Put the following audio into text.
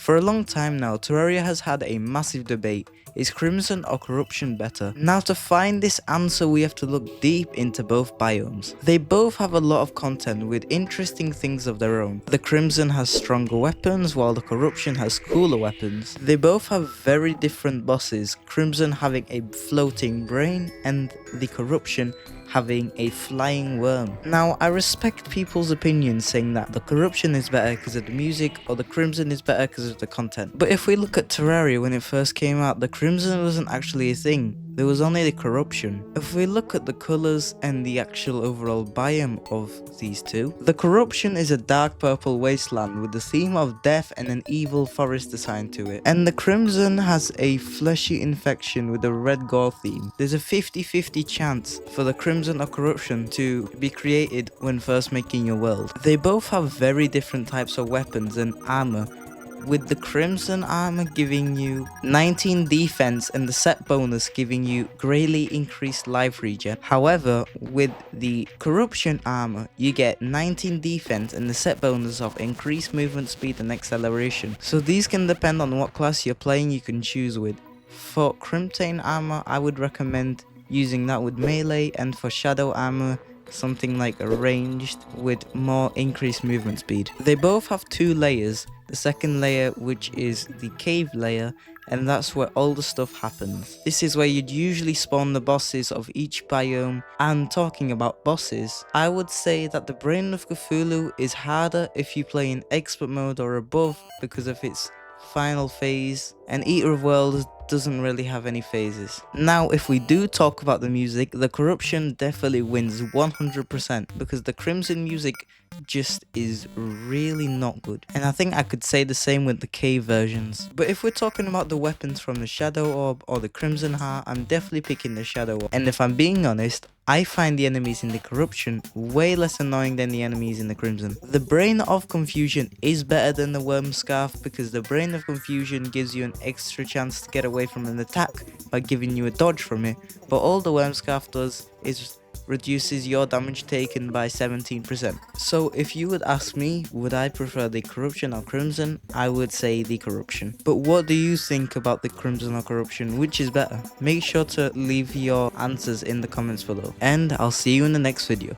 For a long time now, Terraria has had a massive debate. Is Crimson or Corruption better? Now to find this answer we have to look deep into both biomes. They both have a lot of content with interesting things of their own. The Crimson has stronger weapons while the Corruption has cooler weapons. They both have very different bosses, Crimson having a floating brain and the Corruption having a flying worm. Now, I respect people's opinions saying that the Corruption is better because of the music or the Crimson is better because of the content. But if we look at Terraria when it first came out, the Crimson wasn't actually a thing. There was only the Corruption. If we look at the colours and the actual overall biome of these two, the Corruption is a dark purple wasteland with the theme of death and an evil forest assigned to it. And the Crimson has a fleshy infection with a red gore theme. There's a 50-50 chance for the Crimson or Corruption to be created when first making your world. They both have very different types of weapons and armor, with the Crimson armor giving you 19 defense and the set bonus giving you greatly increased life regen. However, with the Corruption armor, you get 19 defense and the set bonus of increased movement speed and acceleration. So these can depend on what class you're playing, you can choose with. For Crimson armor, I would recommend using that with melee, and for Shadow armor, something like a ranged with more increased movement speed. They both have two layers. The second layer, which is the cave layer, and that's where all the stuff happens. This is where you'd usually spawn the bosses of each biome. And talking about bosses, I would say that the Brain of Cthulhu is harder if you play in expert mode or above because of its final phase, and Eater of Worlds doesn't really have any phases. Now, if we do talk about the music, the Corruption definitely wins 100% because the Crimson music just is really not good. And I think I could say the same with the cave versions. But if we're talking about the weapons from the Shadow Orb or the Crimson Heart, I'm definitely picking the Shadow Orb. And if I'm being honest, I find the enemies in the Corruption way less annoying than the enemies in the Crimson. The Brain of Confusion is better than the Worm Scarf because the Brain of Confusion gives you an extra chance to get away from an attack by giving you a dodge from it, but all the Worm Scarf does is reduces your damage taken by 17%. So if you would ask me, would I prefer the Corruption or Crimson? I would say the Corruption. But what do you think about the Crimson or Corruption? Which is better? Make sure to leave your answers in the comments below. And I'll see you in the next video.